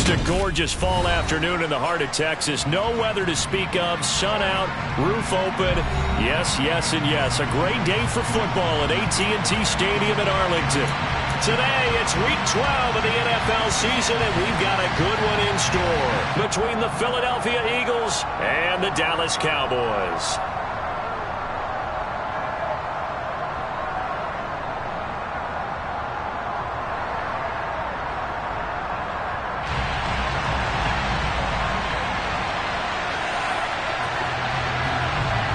Just a gorgeous fall afternoon in the heart of Texas. No weather to speak of. Sun out, roof open. Yes, yes, and yes. A great day for football at AT&T Stadium in Arlington. Today, it's Week 12 of the NFL season, and we've got a good one in store between the Philadelphia Eagles and the Dallas Cowboys.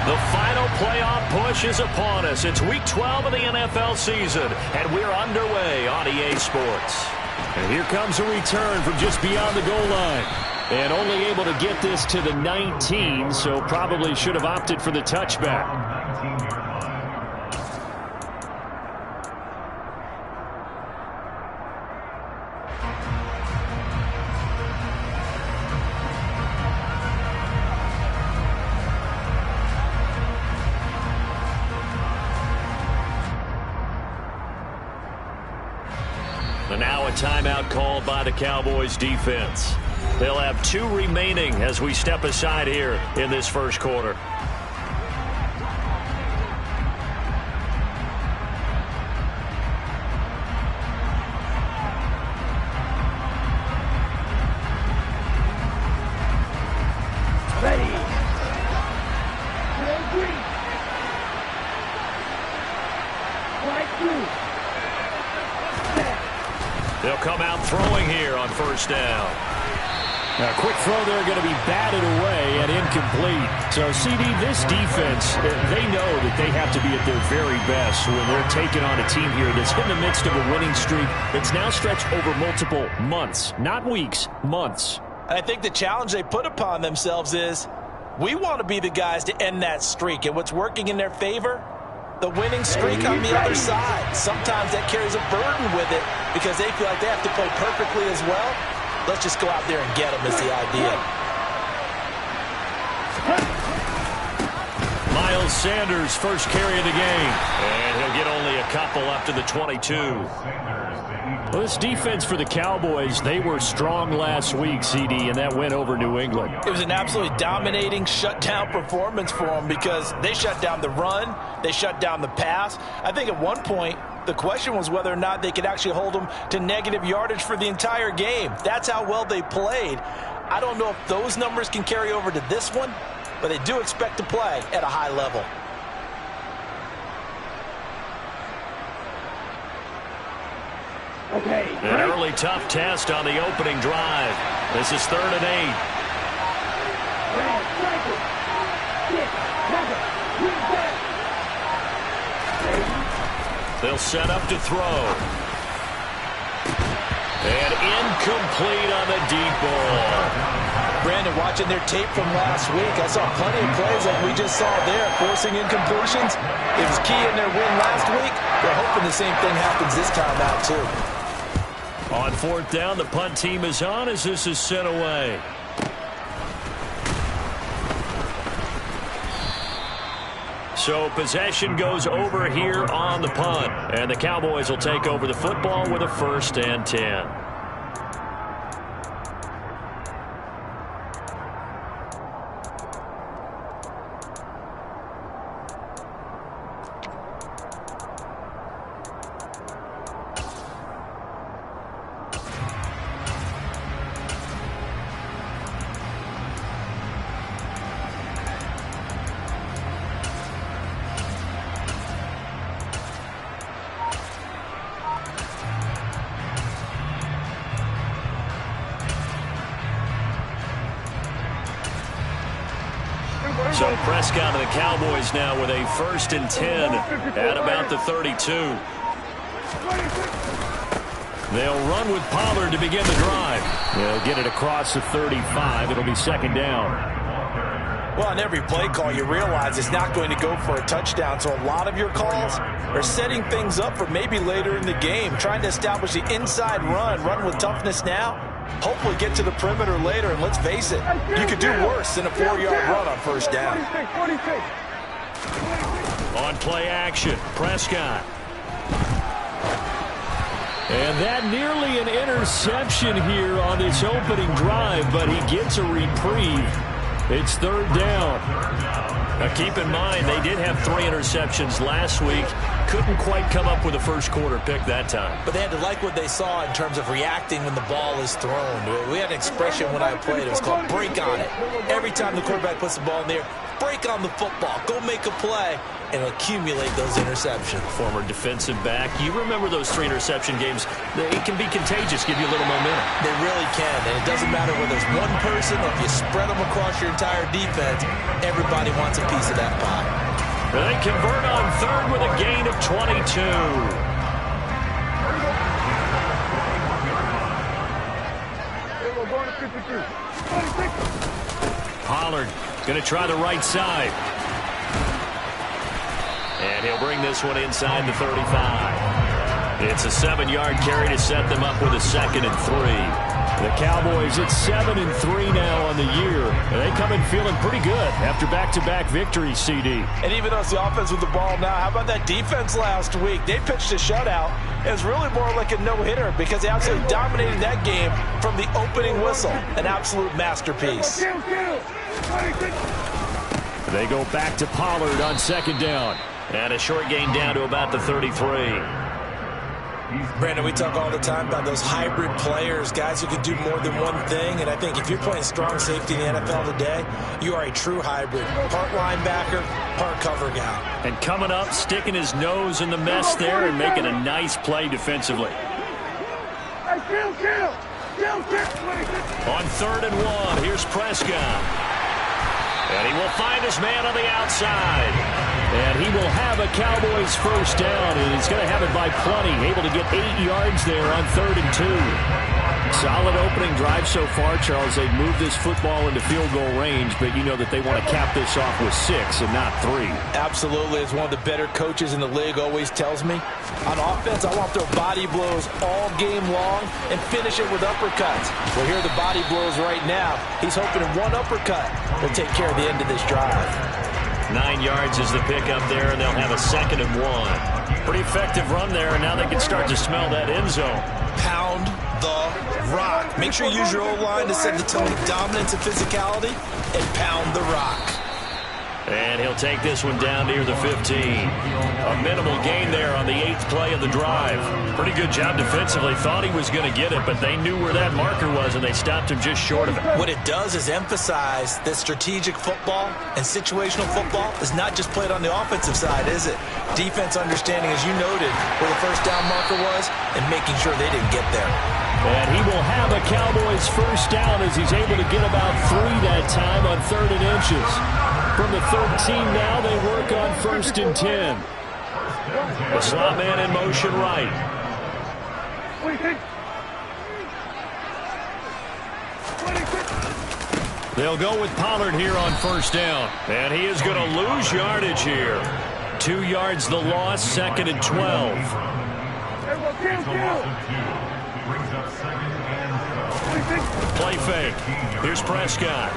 The final playoff push is upon us. It's Week 12 of the NFL season, and we're underway on EA Sports. And here comes a return from just beyond the goal line. And only able to get this to the 19, so probably should have opted for the touchback. And now a timeout called by the Cowboys defense. They'll have 2 remaining as we step aside here in this first quarter. They'll come out throwing here on first down. A quick throw there going to be batted away and incomplete. So, CD, this defense, they know that they have to be at their very best when they're taking on a team here that's in the midst of a winning streak that's now stretched over multiple months, not weeks, months. I think the challenge they put upon themselves is we want to be the guys to end that streak. And what's working in their favor? The winning streak on the other side. Sometimes that carries a burden with it because they feel like they have to play perfectly as well. Let's just go out there and get them is the idea. Miles Sanders, first carry of the game. And he'll get only a couple up to the 22. Well, this defense for the Cowboys, they were strong last week, CD, and that went over New England. It was an absolutely dominating shutdown performance for them because they shut down the run, they shut down the pass. I think at one point, the question was whether or not they could actually hold them to negative yardage for the entire game. That's how well they played. I don't know if those numbers can carry over to this one, but they do expect to play at a high level. An early tough test on the opening drive. This is 3rd and 8. They'll set up to throw. And incomplete on the deep ball. Brandon, watching their tape from last week, I saw plenty of plays like we just saw there, forcing incompletions. It was key in their win last week. They're hoping the same thing happens this time out, too. On 4th down, the punt team is on as this is sent away. So possession goes over here on the punt. And the Cowboys will take over the football with a 1st and 10. So Prescott and the Cowboys now with a 1st and 10 at about the 32. They'll run with Pollard to begin the drive. They'll get it across the 35. It'll be 2nd down. Well, on every play call, you realize it's not going to go for a touchdown. So a lot of your calls are setting things up for maybe later in the game, trying to establish the inside run with toughness now. Hopefully get to the perimeter later, and let's face it, you could do worse than a 4-yard run on 1st down. On play action, Prescott. And that nearly an interception here on this opening drive, but he gets a reprieve. It's third down. Now keep in mind, they did have 3 interceptions last week. Couldn't quite come up with a first quarter pick that time. But they had to like what they saw in terms of reacting when the ball is thrown. We had an expression when I played. It was called break on it. Every time the quarterback puts the ball in the air, break on the football. Go make a play and accumulate those interceptions. Former defensive back. You remember those 3 interception games. It can be contagious, give you a little momentum. They really can, and it doesn't matter whether it's one person or if you spread them across your entire defense, everybody wants a piece of that pie. They convert on third with a gain of 22. Pollard going to try the right side. And he'll bring this one inside the 35. It's a 7-yard carry to set them up with a 2nd and 3. The Cowboys at 7-3 now on the year. And they come in feeling pretty good after back-to-back victories, CD. And even though it's the offense with the ball now, how about that defense last week? They pitched a shutout. It was really more like a no-hitter because they absolutely dominated that game from the opening whistle. An absolute masterpiece. They go back to Pollard on 2nd down. And a short gain down to about the 33. Brandon, we talk all the time about those hybrid players, guys who can do more than one thing. And I think if you're playing strong safety in the NFL today, you are a true hybrid. Part linebacker, part cover guy. And coming up, sticking his nose in the mess there and making a nice play defensively. On 3rd and 1, here's Prescott. And he will find his man on the outside. And he will have a Cowboys first down, and he's going to have it by plenty. Able to get 8 yards there on 3rd and 2. Solid opening drive so far, Charles. They've moved this football into field goal range, but you know that they want to cap this off with 6 and not 3. Absolutely. As one of the better coaches in the league always tells me, on offense, I want to throw body blows all game long and finish it with uppercuts. Well, here are the body blows right now. He's hoping one uppercut will take care of the end of this drive. 9 yards is the pickup there, and they'll have a 2nd and 1. Pretty effective run there, and now they can start to smell that end zone. Pound the rock. Make sure you use your O-line to set the tone of dominance and physicality, and pound the rock. And he'll take this one down near the 15. A minimal gain there on the 8th play of the drive. Pretty good job defensively. Thought he was going to get it, but they knew where that marker was, and they stopped him just short of it. What it does is emphasize that strategic football and situational football is not just played on the offensive side, is it? Defense understanding, as you noted, where the first down marker was and making sure they didn't get there. And he will have a Cowboys first down as he's able to get about 3 that time on 3rd and inches. From the 13 now, they work on 1st and 10. The slot man in motion right. They'll go with Pollard here on 1st down. And he is going to lose yardage here. 2 yards the loss, 2nd and 12. Play fake. Here's Prescott.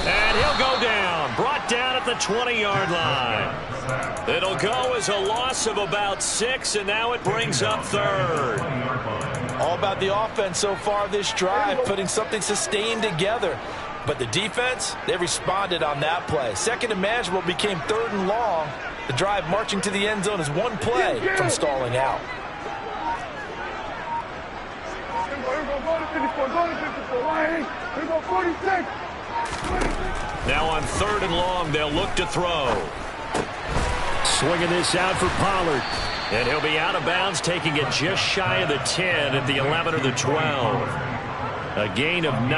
And he'll go down. Brought down at the 20-yard line. It'll go as a loss of about 6, and now it brings up 3rd. All about the offense so far this drive, putting something sustained together. But the defense, they responded on that play. 2nd and manageable became 3rd and long. The drive marching to the end zone is one play from stalling out. Now on 3rd and long, they'll look to throw. Swinging this out for Pollard. And he'll be out of bounds, taking it just shy of the 10 at the 11 or the 12. A gain of 9,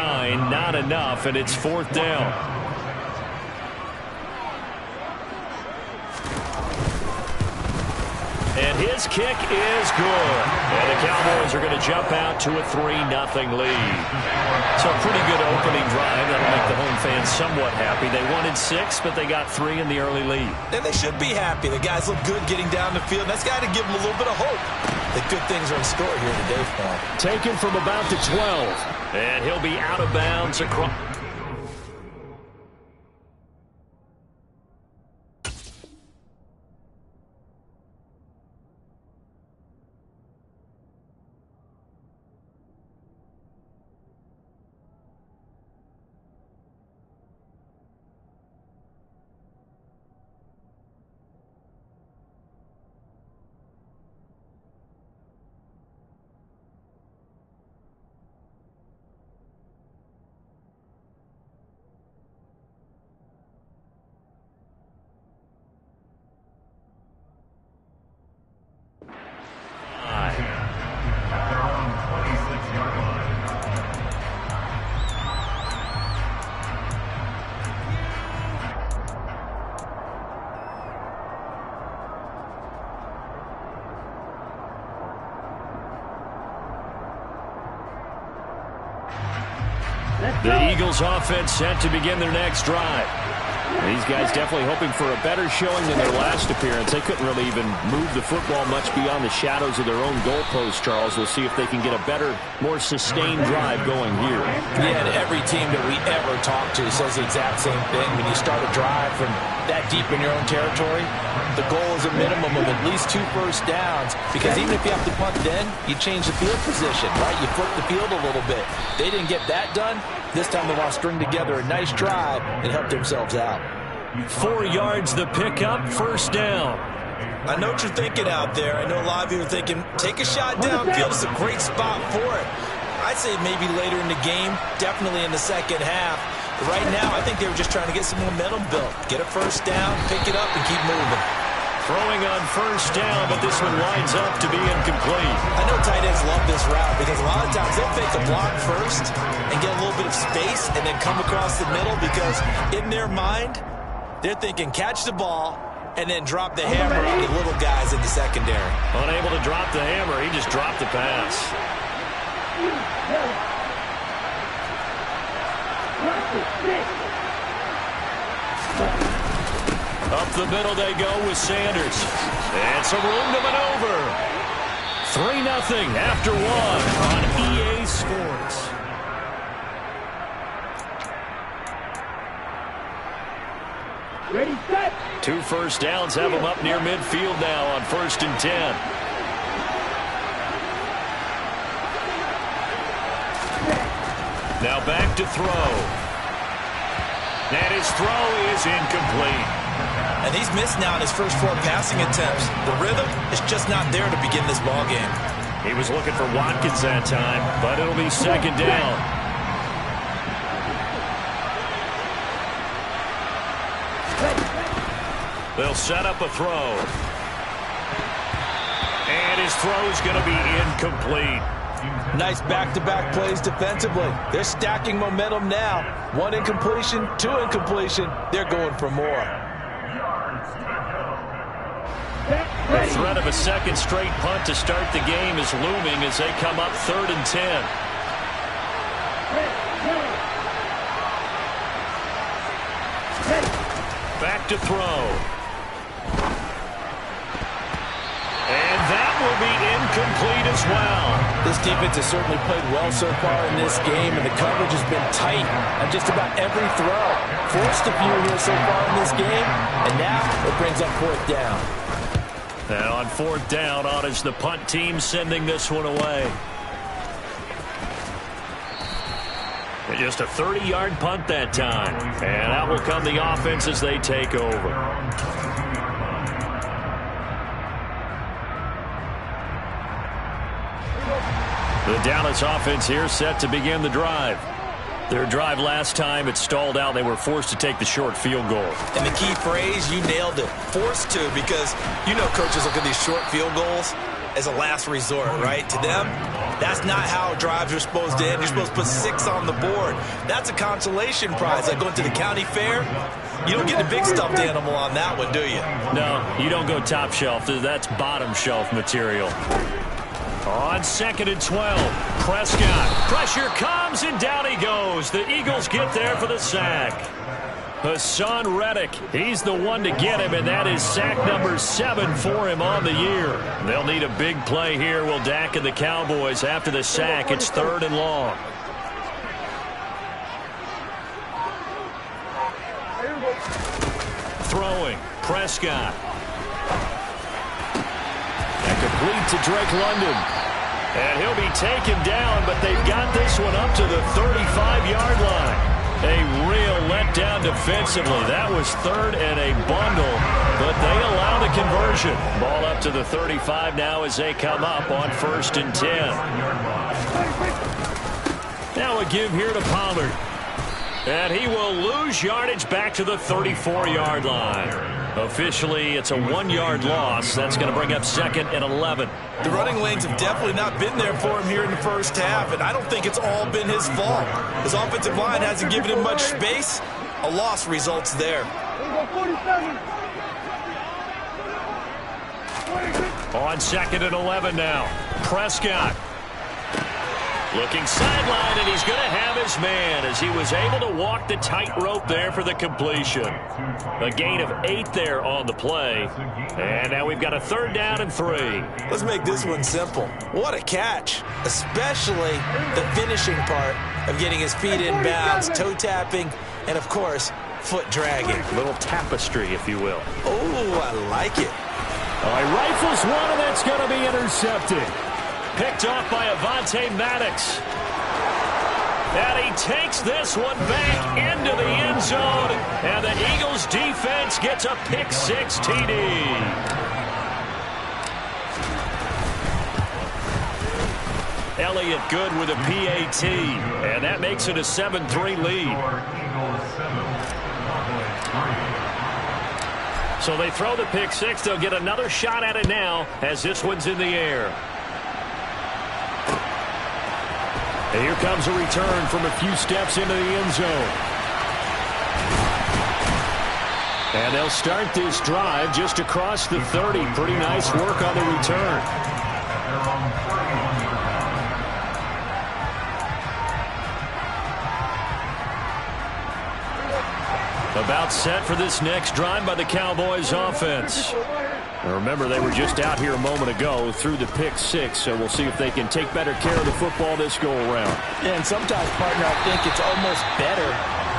not enough, and it's 4th down. And his kick is good. And the Cowboys are going to jump out to a 3-0 lead. So a pretty good opening drive. That'll make the home fans somewhat happy. They wanted 6, but they got 3 in the early lead. And they should be happy. The guys look good getting down the field. That's got to give them a little bit of hope that good things are in store here today for them. Taken from about the 12. And he'll be out of bounds across. The Eagles offense set to begin their next drive. These guys definitely hoping for a better showing than their last appearance. They couldn't really even move the football much beyond the shadows of their own goalpost, Charles. We'll see if they can get a better, more sustained drive going here. Yeah, and every team that we ever talk to says the exact same thing. When you start a drive from that deep in your own territory, the goal is a minimum of at least 2 first downs, because even if you have to punt then, you change the field position, right? You flip the field a little bit. They didn't get that done. This time they want to string together a nice drive and help themselves out. 4 yards the pickup, first down. I know what you're thinking out there. I know a lot of you are thinking, take a shot downfield. It's a great spot for it. I'd say maybe later in the game, definitely in the second half. But right now, I think they were just trying to get some momentum built. Get a first down, pick it up, and keep moving. Throwing on first down, but this one winds up to be incomplete. I know tight ends love this route because a lot of times they'll fake the block first and get a little bit of space and then come across the middle, because in their mind, they're thinking catch the ball and then drop the hammer on the little guys in the secondary. Unable to drop the hammer, he just dropped the pass. Up the middle they go with Sanders. And some room to maneuver. 3-0 after 1 on EA Sports. Ready, set. 2 first downs have them up near midfield now on 1st and 10. Now back to throw. And his throw is incomplete. And he's missed now in his first 4 passing attempts. The rhythm is just not there to begin this ball game. He was looking for Watkins that time, but it'll be 2nd down. They'll set up a throw. And his throw is going to be incomplete. Nice back-to-back plays defensively. They're stacking momentum now. 1 incompletion, 2 incompletion. They're going for more. The threat of a second straight punt to start the game is looming as they come up 3rd and 10. Back to throw. And that will be incomplete as well. This defense has certainly played well so far in this game, and the coverage has been tight on just about every throw. Forced a few here so far in this game, and now it brings up 4th down. And on 4th down, on is the punt team sending this one away. And just a 30-yard punt that time. And out will come the offense as they take over. The Dallas offense here set to begin the drive. Their drive last time, it stalled out. They were forced to take the short field goal. And the key phrase, you nailed it. Forced to, because you know coaches look at these short field goals as a last resort, right? To them, that's not how drives are supposed to end. You're supposed to put 6 on the board. That's a consolation prize. Like going to the county fair, you don't get the big stuffed animal on that one, do you? No, you don't go top shelf. That's bottom shelf material. On 2nd and 12, Prescott. Pressure comes, and down he goes. The Eagles get there for the sack. Hassan Reddick, he's the one to get him, and that is sack number 7 for him on the year. They'll need a big play here, will Dak and the Cowboys. After the sack, it's 3rd and long. Throwing, Prescott. And complete to Drake London. And he'll be taken down, but they've got this one up to the 35-yard line. A real letdown defensively. That was 3rd and a bundle, but they allow the conversion. Ball up to the 35 now as they come up on 1st and 10. Now a give here to Pollard. And he will lose yardage back to the 34-yard line. Officially, it's a 1-yard loss. That's going to bring up 2nd and 11. The running lanes have definitely not been there for him here in the first half, and I don't think it's all been his fault. His offensive line hasn't given him much space. A loss results there. On 2nd and 11 now. Prescott. Looking sideline, and he's going to have his man as he was able to walk the tightrope there for the completion. A gain of 8 there on the play. And now we've got a 3rd down and 3. Let's make this one simple. What a catch, especially the finishing part of getting his feet in bounds, toe tapping, and, of course, foot dragging. Little tapestry, if you will. Oh, I like it. He rifles one, and that's going to be intercepted. Picked off by Avonte Maddox. And he takes this one back into the end zone. And the Eagles defense gets a pick-6 TD. Elliott good with a PAT. And that makes it a 7-3 lead. So they throw the pick-6. They'll get another shot at it now as this one's in the air. And here comes a return from a few steps into the end zone. And they'll start this drive just across the 30. Pretty nice work on the return. About set for this next drive by the Cowboys offense. Remember, they were just out here a moment ago through the pick-6, so we'll see if they can take better care of the football this go-around. Yeah, and sometimes, partner, I think it's almost better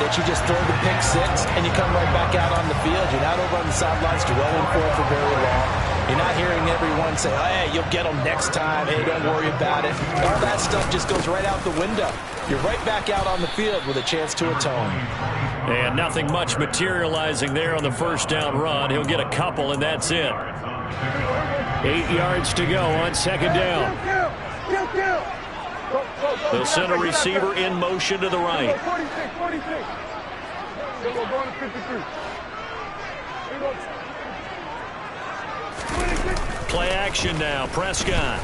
that you just throw the pick-6 and you come right back out on the field. You're not over on the sidelines dwelling for it for very long. You're not hearing everyone say, oh, hey, you'll get them next time. Hey, don't worry about it. All that stuff just goes right out the window. You're right back out on the field with a chance to atone. And nothing much materializing there on the first down run. He'll get a couple, and that's it. 8 yards to go on 2nd down. They'll send a receiver in motion to the right. Play action now. Prescott.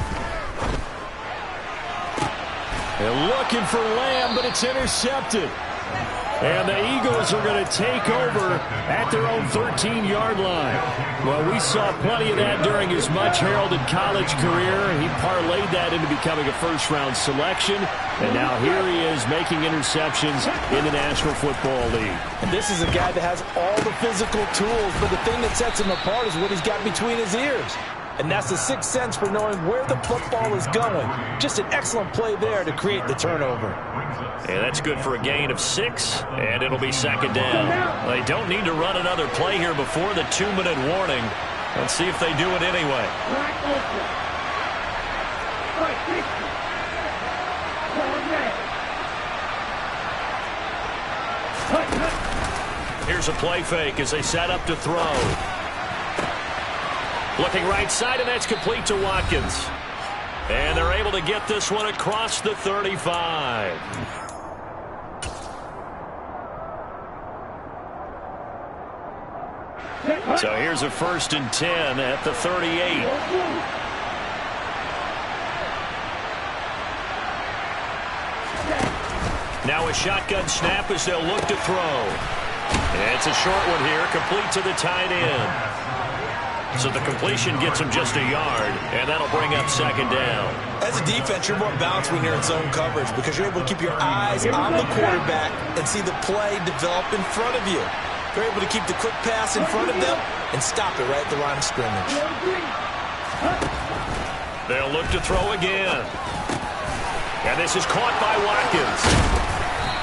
They're looking for Lamb, but it's intercepted. And the Eagles are going to take over at their own 13-yard line. Well, we saw plenty of that during his much-heralded college career. He parlayed that into becoming a first-round selection. And now here he is making interceptions in the National Football League. And this is a guy that has all the physical tools, but the thing that sets him apart is what he's got between his ears. And that's the sixth sense for knowing where the football is going. Just an excellent play there to create the turnover. And that's good for a gain of 6, and it'll be 2nd down. They don't need to run another play here before the 2-minute warning. Let's see if they do it anyway. Here's a play fake as they set up to throw. Looking right side, and that's complete to Watkins. And they're able to get this one across the 35. So here's a 1st and 10 at the 38. Now a shotgun snap as they'll look to throw. And it's a short one here, complete to the tight end. So the completion gets him just a yard, and that'll bring up 2nd down. As a defense, you're more balanced when you're in zone coverage because you're able to keep your eyes on the quarterback and see the play develop in front of you. You're able to keep the quick pass in front of them and stop it right at the line of scrimmage. They'll look to throw again. And this is caught by Watkins.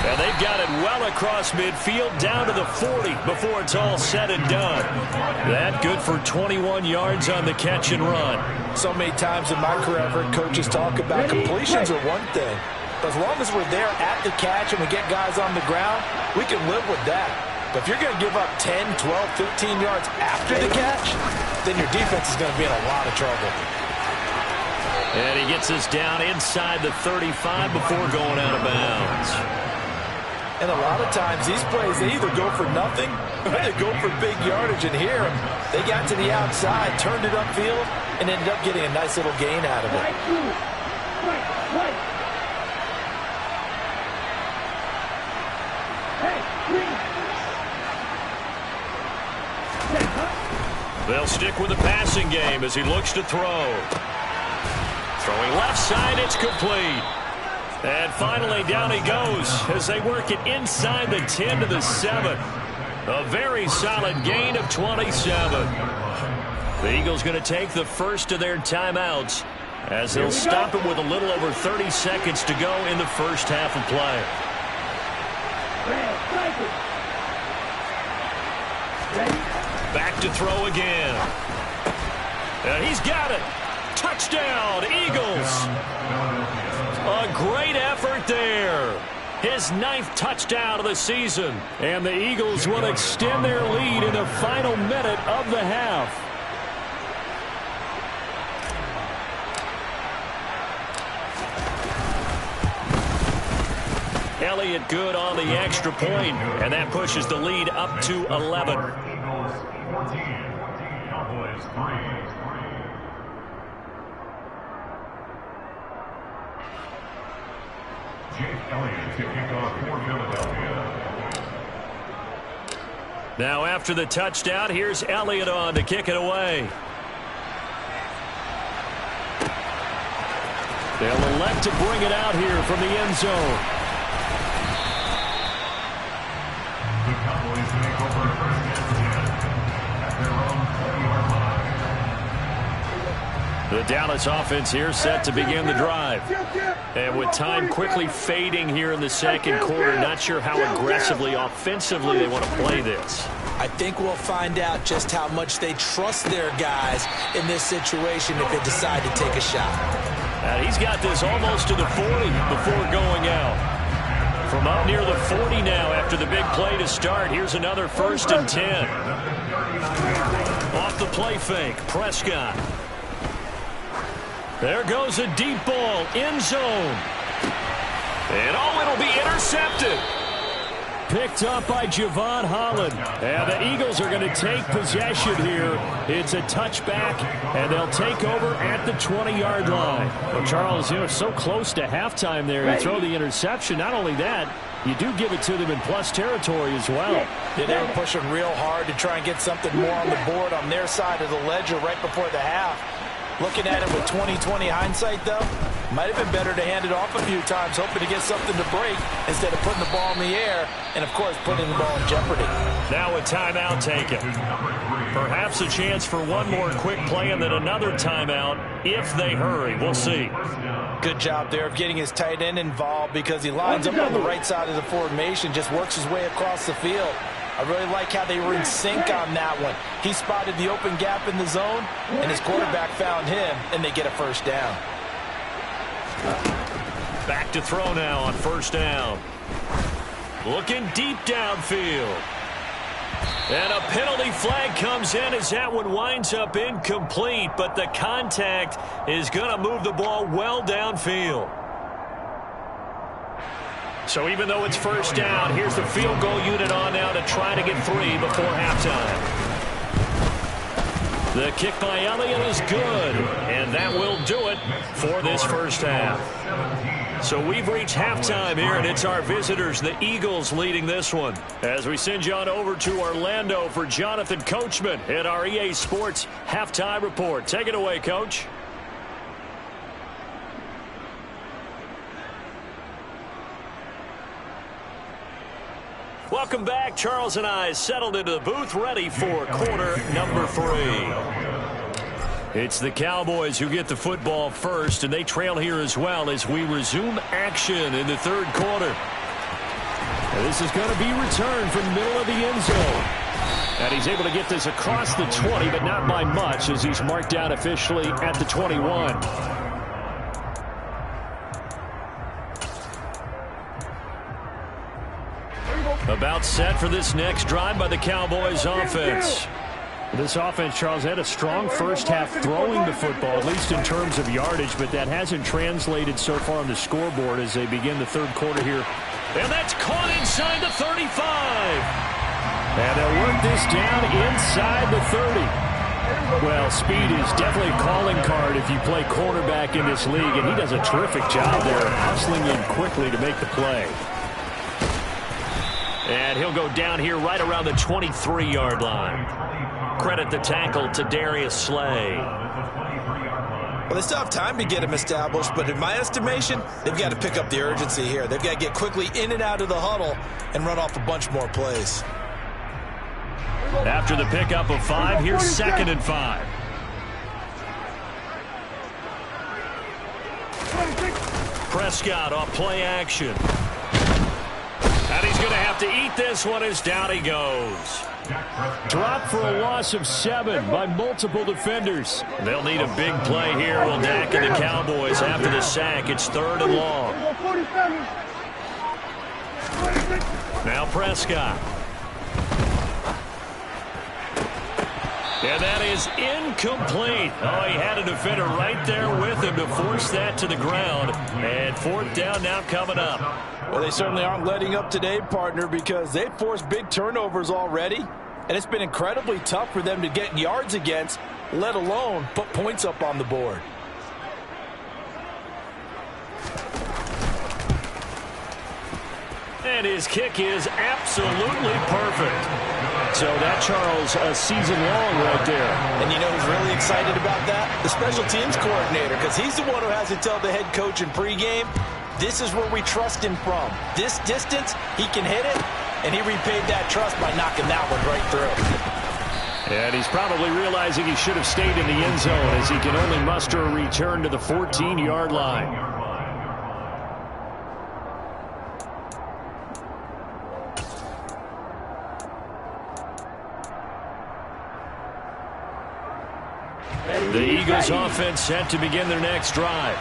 And they've got it well across midfield down to the 40 before it's all said and done. That good for 21 yards on the catch and run. So many times in my career, I've heard coaches talk about completions are one thing. But as long as we're there at the catch and we get guys on the ground, we can live with that. But if you're going to give up 10, 12, 15 yards after the catch, then your defense is going to be in a lot of trouble. And he gets us down inside the 35 before going out of bounds. And a lot of times these plays, they either go for nothing or they go for big yardage. And here, they got to the outside, turned it upfield, and ended up getting a nice little gain out of it. They'll stick with the passing game as he looks to throw. Throwing left side, it's complete. And finally, down he goes as they work it inside the 10 to the 7. A very solid gain of 27. The Eagles going to take the first of their timeouts as they'll stop it with a little over 30 seconds to go in the first half of play. Back to throw again. And he's got it. Touchdown, Eagles. A great effort there. His 9th touchdown of the season. And the Eagles will extend their lead in the final minute of the half. Elliott good on the extra point, and that pushes the lead up to 11. Now after the touchdown, here's Elliott on to kick it away. They'll elect to bring it out here from the end zone. The Cowboys make over first and 10 at their own 20-yard line. The Dallas offense here set to begin the drive. And with time quickly fading here in the second quarter, not sure how aggressively, offensively they want to play this. I think we'll find out just how much they trust their guys in this situation if they decide to take a shot. And he's got this almost to the 40 before going out. From up near the 40 now after the big play to start. Here's another 1st and 10. Off the play fake, Prescott. There goes a deep ball, end zone. And it'll be intercepted. Picked up by Javon Holland. And the Eagles are going to take possession here. It's a touchback, and they'll take over at the 20-yard line. Well, Charles, so close to halftime there. You throw the interception. Not only that, you do give it to them in plus territory as well. Yeah, they were pushing real hard to try and get something more on the board on their side of the ledger right before the half. Looking at it with 20/20 hindsight, though, might have been better to hand it off a few times, hoping to get something to break instead of putting the ball in the air and, of course, putting the ball in jeopardy. Now a timeout taken. Perhaps a chance for one more quick play and then another timeout if they hurry. We'll see. Good job there of getting his tight end involved because he lines up on the right side of the formation, just works his way across the field. I really like how they were in sync on that one. He spotted the open gap in the zone, and his quarterback found him, and they get a first down. Back to throw now on 1st down. Looking deep downfield. And a penalty flag comes in as that one winds up incomplete, but the contact is going to move the ball well downfield. So even though it's 1st down, here's the field goal unit on now to try to get 3 before halftime. The kick by Elliott is good, and that will do it for this first half. So we've reached halftime here, and it's our visitors, the Eagles, leading this one. As we send you on over to Orlando for Jonathan Coachman at our EA Sports Halftime Report. Take it away, Coach. Welcome back. Charles and I settled into the booth, ready for quarter number 3. It's the Cowboys who get the football first, and they trail here as well as we resume action in the 3rd quarter. And this is going to be returned from the middle of the end zone. And he's able to get this across the 20, but not by much as he's marked out officially at the 21. About set for this next drive by the Cowboys offense. This offense, Charles, had a strong first half throwing the football, at least in terms of yardage, but that hasn't translated so far on the scoreboard as they begin the 3rd quarter here. And that's caught inside the 35. And they'll work this down inside the 30. Well, speed is definitely a calling card if you play quarterback in this league, and he does a terrific job there hustling in quickly to make the play. And he'll go down here right around the 23-yard line. Credit the tackle to Darius Slay. Well, they still have time to get him established, but in my estimation, they've got to pick up the urgency here. They've got to get quickly in and out of the huddle and run off a bunch more plays. After the pickup of 5, here's 2nd and 5. Prescott off play action. And he's going to have to eat this one as down he goes. Dropped for a loss of 7 by multiple defenders. They'll need a big play here. Will Dak and the Cowboys after the sack. It's 3rd and long. Now Prescott. And that is incomplete. Oh, he had a defender right there with him to force that to the ground. And 4th down now coming up. Well, they certainly aren't letting up today, partner, because they've forced big turnovers already. And it's been incredibly tough for them to get yards against, let alone put points up on the board. And his kick is absolutely perfect. So that, Charles, a season long right there. And you know who's really excited about that? The special teams coordinator, because he's the one who has to tell the head coach in pregame, this is where we trust him from. This distance, he can hit it, and he repaid that trust by knocking that one right through. And he's probably realizing he should have stayed in the end zone as he can only muster a return to the 14-yard line. The Eagles offense set to begin their next drive.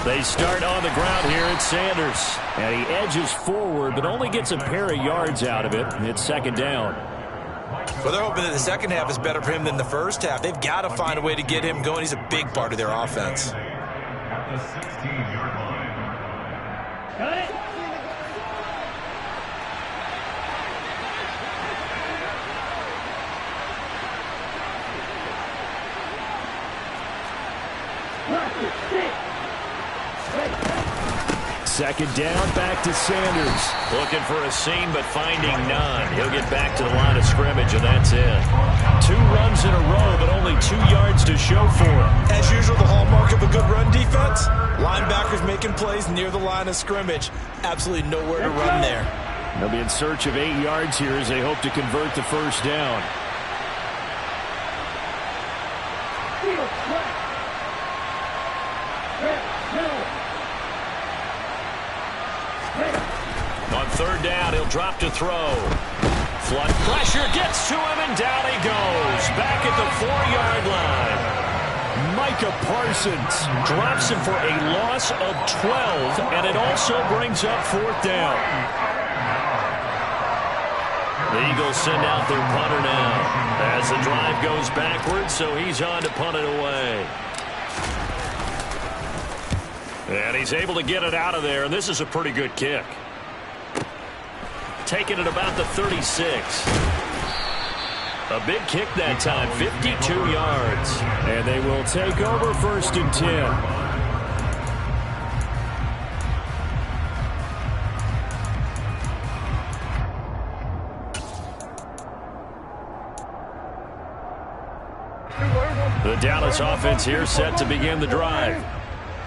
They start on the ground here at Sanders. And he edges forward, but only gets a pair of yards out of it. It's 2nd down. Well, they're hoping that the second half is better for him than the first half. They've got to find a way to get him going. He's a big part of their offense. At the 16-yard line. Got it. Second down, back to Sanders. Looking for a seam, but finding none. He'll get back to the line of scrimmage, and that's it. 2 runs in a row, but only 2 yards to show for it. As usual, the hallmark of a good run defense, linebackers making plays near the line of scrimmage. Absolutely nowhere to run there. They'll be in search of 8 yards here as they hope to convert the first down. On 3rd down, he'll drop to throw. Flood pressure gets to him, and down he goes. Back at the 4-yard line. Micah Parsons drops him for a loss of 12, and it also brings up 4th down. The Eagles send out their punter now as the drive goes backwards, so he's on to punt it away. And he's able to get it out of there, and this is a pretty good kick. Taking it about the 36. A big kick that time, 52 yards. And they will take over 1st and 10. The Dallas offense here set to begin the drive.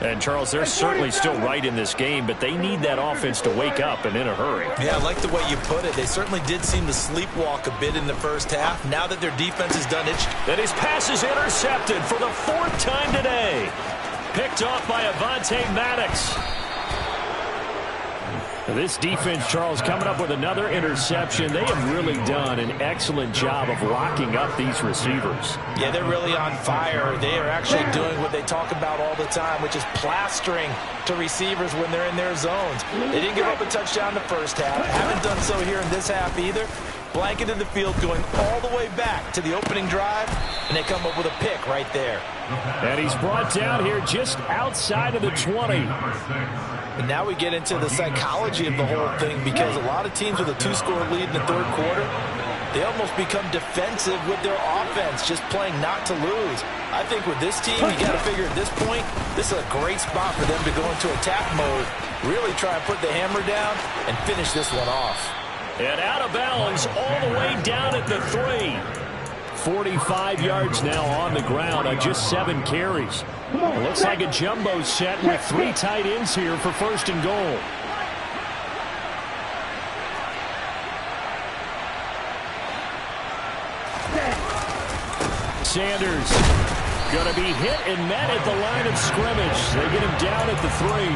And, Charles, they're certainly still right in this game, but they need that offense to wake up and in a hurry. Yeah, I like the way you put it. They certainly did seem to sleepwalk a bit in the first half. Now that their defense has done it. And his pass is intercepted for the 4th time today. Picked off by Avonte Maddox. This defense, Charles, coming up with another interception. They have really done an excellent job of locking up these receivers. Yeah, they're really on fire. They are actually doing what they talk about all the time, which is plastering to receivers when they're in their zones. They didn't give up a touchdown the first half. Haven't done so here in this half either. Blanketed the field going all the way back to the opening drive, and they come up with a pick right there. And he's brought down here just outside of the 20. And now we get into the psychology of the whole thing, because a lot of teams with a 2-score lead in the 3rd quarter, they almost become defensive with their offense, just playing not to lose. I think with this team, you got to figure at this point, this is a great spot for them to go into attack mode, really try and put the hammer down and finish this one off. And out of bounds all the way down at the 3. 45 yards now on the ground on just 7 carries. It looks like a jumbo set with 3 tight ends here for 1st and goal. Sanders going to be hit and met at the line of scrimmage. They get him down at the 3.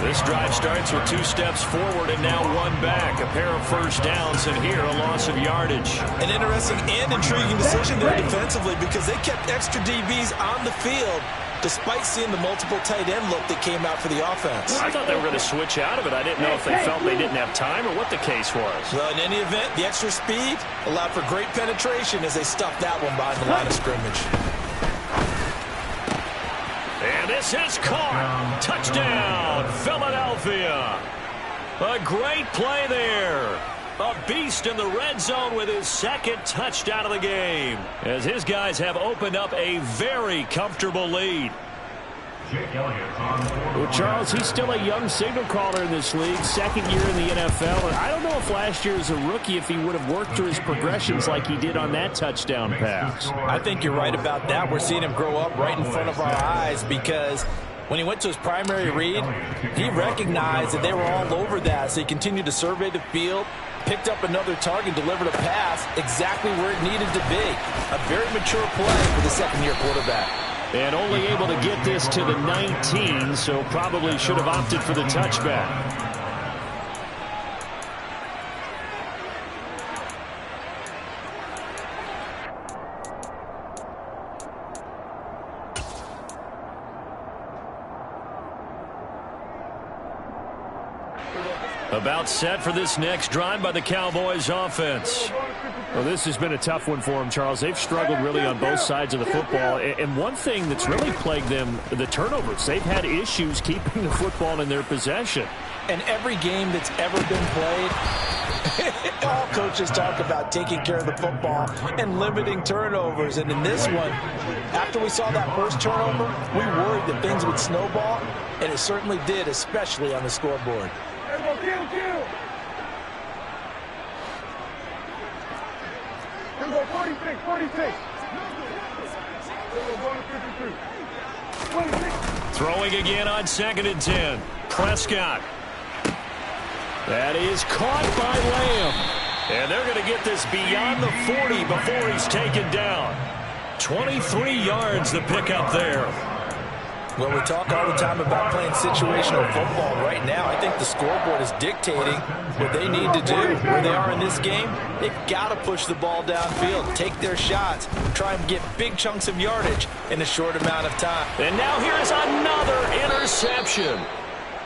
This drive starts with 2 steps forward and now 1 back. A pair of first downs, and here a loss of yardage. An interesting and intriguing decision there defensively because they kept extra DBs on the field despite seeing the multiple tight end look that came out for the offense. I thought they were going to switch out of it. I didn't know if they felt they didn't have time or what the case was. Well, in any event, the extra speed allowed for great penetration as they stuffed that one behind the line of scrimmage. And this is caught. Touchdown, Philadelphia. A great play there. A beast in the red zone with his 2nd touchdown of the game, as his guys have opened up a very comfortable lead. Well, Charles, he's still a young signal caller in this league, 2nd year in the NFL. And I don't know if last year as a rookie if he would have worked through his progressions like he did on that touchdown pass. I think you're right about that. We're seeing him grow up right in front of our eyes because when he went to his primary read, he recognized that they were all over that, so he continued to survey the field, picked up another target, delivered a pass exactly where it needed to be. A very mature play for the 2nd-year quarterback. And only able to get this to the 19, so probably should have opted for the touchback. About set for this next drive by the Cowboys offense. Well, this has been a tough one for them, Charles. They've struggled really on both sides of the football. And one thing that's really plagued them, the turnovers. They've had issues keeping the football in their possession. And every game that's ever been played, all coaches talk about taking care of the football and limiting turnovers. And in this one, after we saw that first turnover, we worried that things would snowball, and it certainly did, especially on the scoreboard. Go 46, 46. Throwing again on 2nd and 10. Prescott. That is caught by Lamb. And they're going to get this beyond the 40 before he's taken down. 23 yards the pickup there. Well, we talk all the time about playing situational football. Right now, I think the scoreboard is dictating what they need to do. Where they are in this game, they've got to push the ball downfield, take their shots, try and get big chunks of yardage in a short amount of time. And now here's another interception.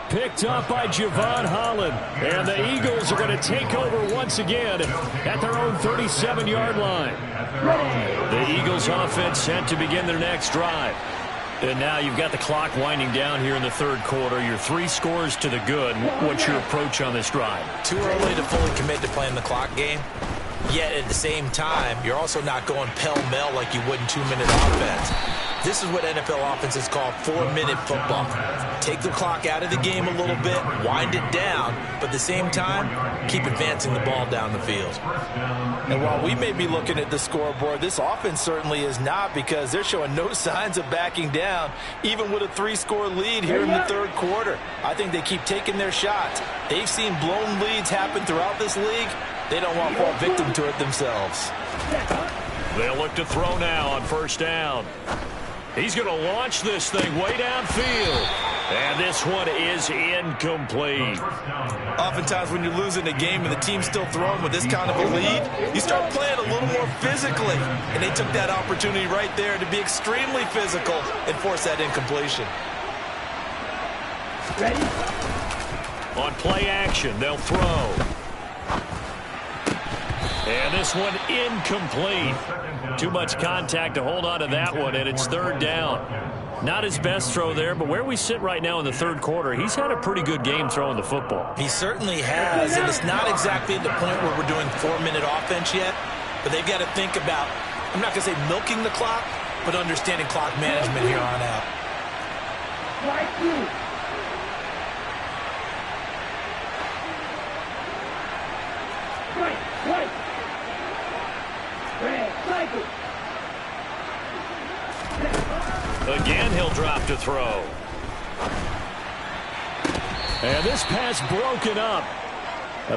Picked up by Javon Holland. And the Eagles are going to take over once again at their own 37-yard line. The Eagles offense set to begin their next drive. And now you've got the clock winding down here in the 3rd quarter. You're 3 scores to the good. What's your approach on this drive? Too early to fully commit to playing the clock game. Yet at the same time, you're also not going pell-mell like you would in 2-minute offense. This is what NFL offenses call 4-minute football. Take the clock out of the game a little bit, wind it down, but at the same time, keep advancing the ball down the field. And while we may be looking at the scoreboard, this offense certainly is not, because they're showing no signs of backing down, even with a 3-score lead here in the 3rd quarter. I think they keep taking their shots. They've seen blown leads happen throughout this league. They don't want to fall victim to it themselves. They'll look to throw now on 1st down. He's going to launch this thing way downfield. And this one is incomplete. Oftentimes when you're losing a game and the team's still throwing with this kind of a lead, you start playing a little more physically. And they took that opportunity right there to be extremely physical and force that incompletion. Ready? On play action, they'll throw. And this one incomplete. Too much contact to hold on to that one, and it's 3rd down. Not his best throw there, but where we sit right now in the 3rd quarter, he's had a pretty good game throwing the football. He certainly has, and it's not exactly at the point where we're doing 4-minute offense yet, but they've got to think about, I'm not going to say milking the clock, but understanding clock management here on out. he'll drop to throw. And this pass broken up.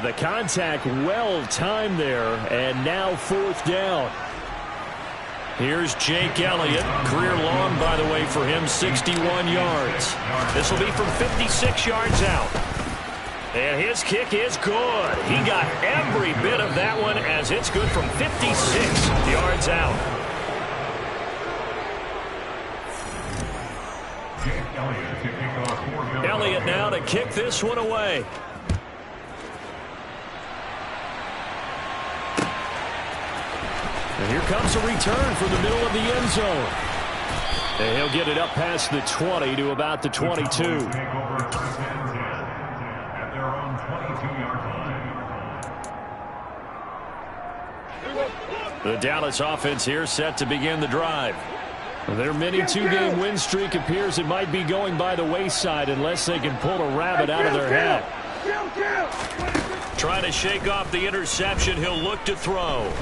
The contact well timed there, and now 4th down. Here's Jake Elliott. Career long, by the way, for him, 61 yards. This will be from 56 yards out. And his kick is good. He got every bit of that one as it's good from 56 yards out. Elliott now to kick this one away. And here comes a return from the middle of the end zone. And he'll get it up past the 20 to about the 22. The Dallas offense here set to begin the drive. Their mini 2-game win streak appears it might be going by the wayside unless they can pull a rabbit out of their hat. Trying to shake off the interception, he'll look to throw.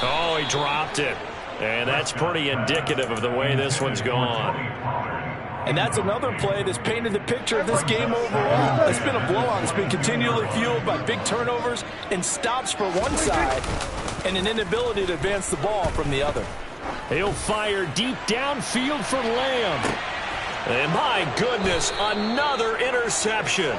Oh, he dropped it. And that's pretty indicative of the way this one's gone. And that's another play that's painted the picture of this game overall. It's been a blowout. It's been continually fueled by big turnovers and stops for one side and an inability to advance the ball from the other. He'll fire deep downfield for Lamb. And my goodness, another interception.